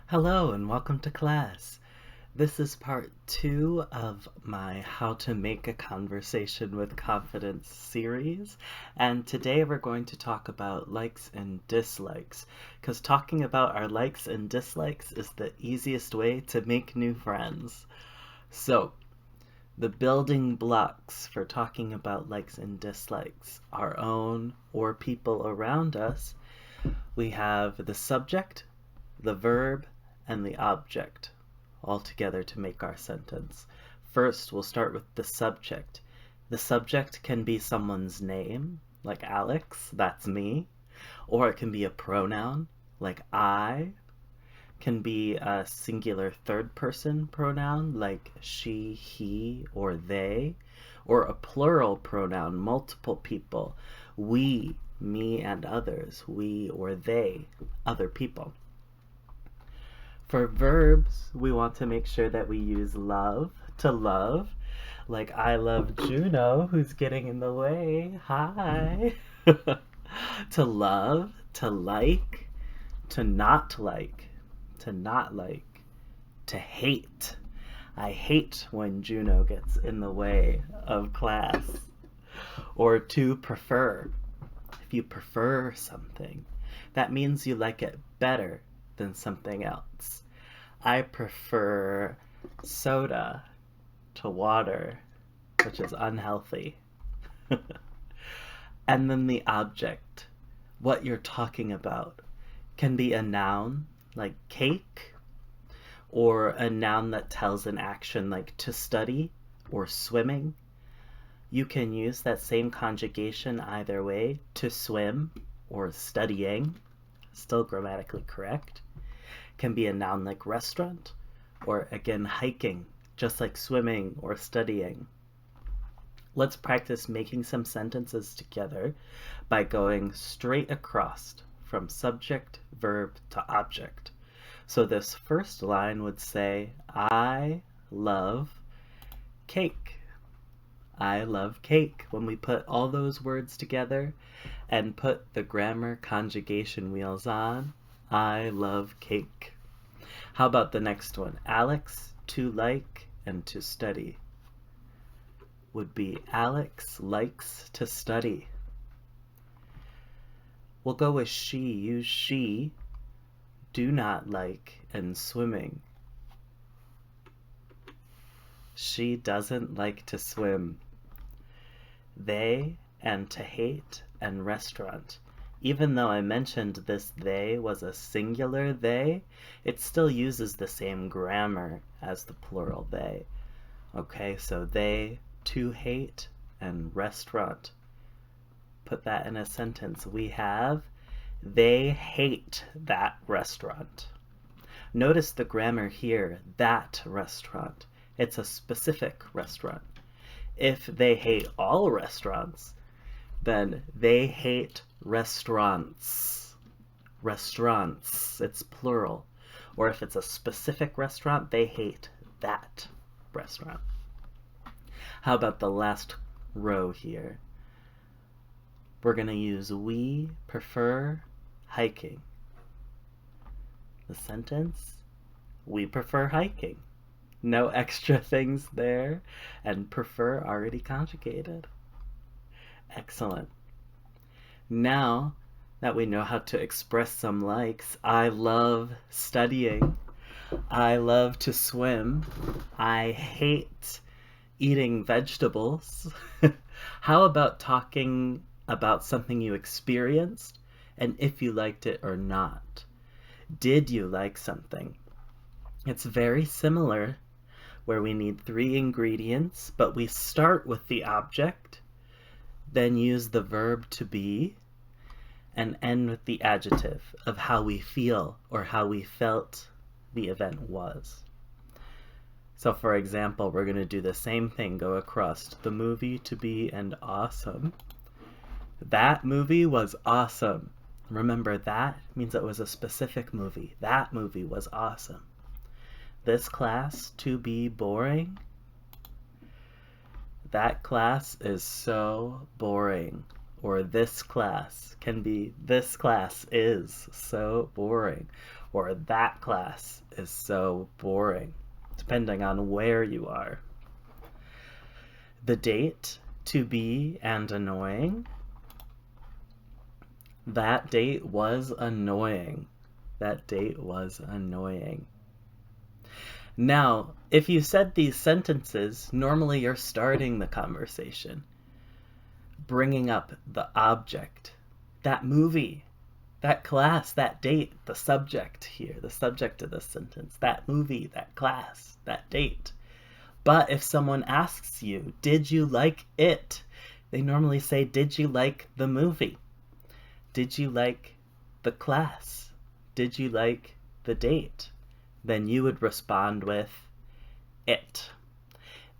Hello and welcome to class. This is part 2 of my How to Make a Conversation with Confidence series, and today we're going to talk about likes and dislikes, because talking about our likes and dislikes is the easiest way to make new friends. So, the building blocks for talking about likes and dislikes, our own or people around us, we have the subject, the verb, and the object all together to make our sentence. First, we'll start with the subject. The subject can be someone's name, like Alex, that's me, or it can be a pronoun, like I, can be a singular third person pronoun, like she, he, or they, or a plural pronoun, multiple people, we, me and others, we or they, other people. For verbs, we want to make sure that we use love to love, like I love Juno, who's getting in the way. Hi. To love, to like, to not like, to not like, to hate. I hate when Juno gets in the way of class. Or to prefer. If you prefer something, that means you like it better than something else. I prefer soda to water, which is unhealthy. And then the object, what you're talking about, can be a noun like cake, or a noun that tells an action like to study or swimming. You can use that same conjugation either way, to swim or studying, still grammatically correct. Can be a noun like restaurant, or again hiking, just like swimming or studying. Let's practice making some sentences together by going straight across from subject, verb to object. So this first line would say, I love cake. I love cake. When we put all those words together and put the grammar conjugation wheels on, I love cake. How about the next one? Alex, to like, and to study would be Alex likes to study. We'll go with she. Use she, do not like, and swimming. She doesn't like to swim. They, and to hate, and restaurant. Even though I mentioned this they was a singular they, it still uses the same grammar as the plural they. Okay, so they, to hate, and restaurant. Put that in a sentence. We have, they hate that restaurant. Notice the grammar here, that restaurant. It's a specific restaurant. If they hate all restaurants, then they hate restaurants. Restaurants, it's plural. Or if it's a specific restaurant, they hate that restaurant. How about the last row here? We're going to use we prefer hiking. The sentence, we prefer hiking. No extra things there, and prefer already conjugated. Excellent. Now that we know how to express some likes, I love studying. I love to swim. I hate eating vegetables. How about talking about something you experienced and if you liked it or not? Did you like something? It's very similar, where we need 3 ingredients, but we start with the object, then use the verb to be, and end with the adjective of how we feel or how we felt the event was. So for example, we're going to do the same thing, go across the movie, to be, and awesome. That movie was awesome. Remember, that means it was a specific movie. That movie was awesome. This class, to be boring. That class is so boring. Or this class can be, this class is so boring. or that class is so boring, depending on where you are. The date, to be and annoying. That date was annoying. That date was annoying. Now, if you said these sentences, normally you're starting the conversation, bringing up the object, that movie, that class, that date, the subject here, the subject of this sentence, that movie, that class, that date. But if someone asks you, did you like it? They normally say, did you like the movie? Did you like the class? Did you like the date? Then you would respond with it.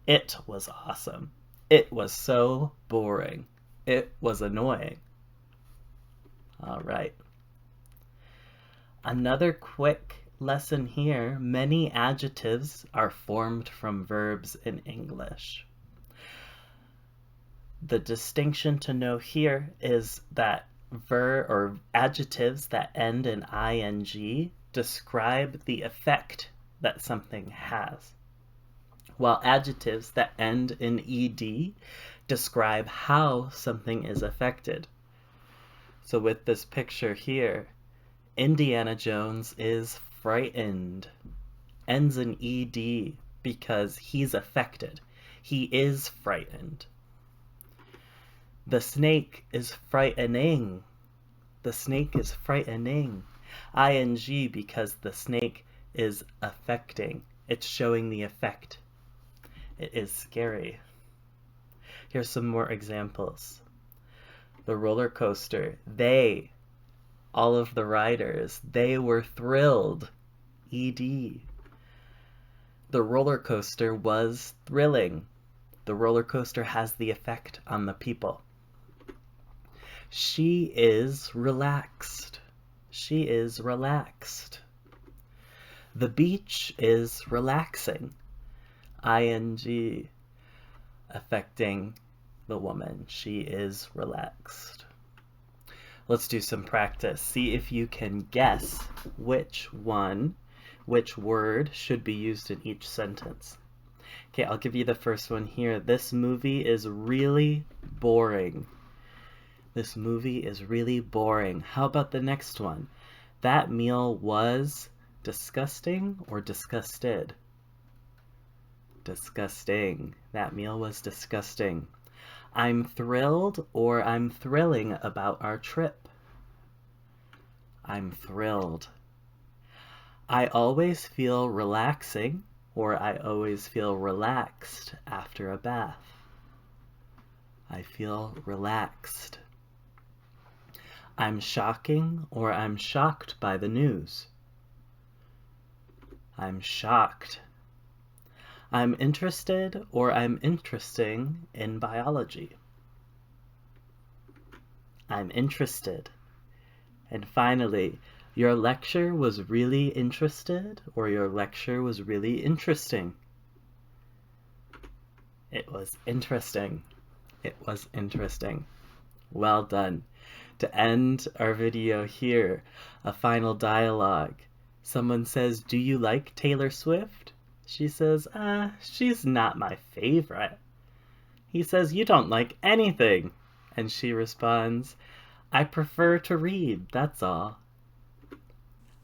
It was awesome. It was so boring. It was annoying. All right. Another quick lesson here. Many adjectives are formed from verbs in English. The distinction to know here is that adjectives that end in ing describe the effect that something has, while adjectives that end in ed describe how something is affected. So with this picture here, Indiana Jones is frightened. Ends in ed because he's affected. He is frightened. The snake is frightening. The snake is frightening. ing because the snake is affecting. It's showing the effect. It is scary. Here's some more examples. The roller coaster. All of the riders, they were thrilled. ed. The roller coaster was thrilling. The roller coaster has the effect on the people. She is relaxed. She is relaxed. The beach is relaxing. ing affecting the woman. She is relaxed. Let's do some practice. See if you can guess which word should be used in each sentence. Okay, I'll give you the first one here. This movie is really boring. This movie is really boring. How about the next one? That meal was disgusting or disgusted? Disgusting. That meal was disgusting. I'm thrilled or I'm thrilling about our trip. I'm thrilled. I always feel relaxing or I always feel relaxed after a bath. I feel relaxed. I'm shocking or I'm shocked by the news. I'm shocked. I'm interested or I'm interesting in biology. I'm interested. And finally, your lecture was really interested or your lecture was really interesting. It was interesting. It was interesting. Well done. To end our video here, a final dialogue. Someone says, do you like Taylor Swift? She says, she's not my favorite. He says, you don't like anything. And she responds, I prefer to read, that's all.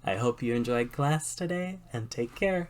I hope you enjoyed class today, and take care.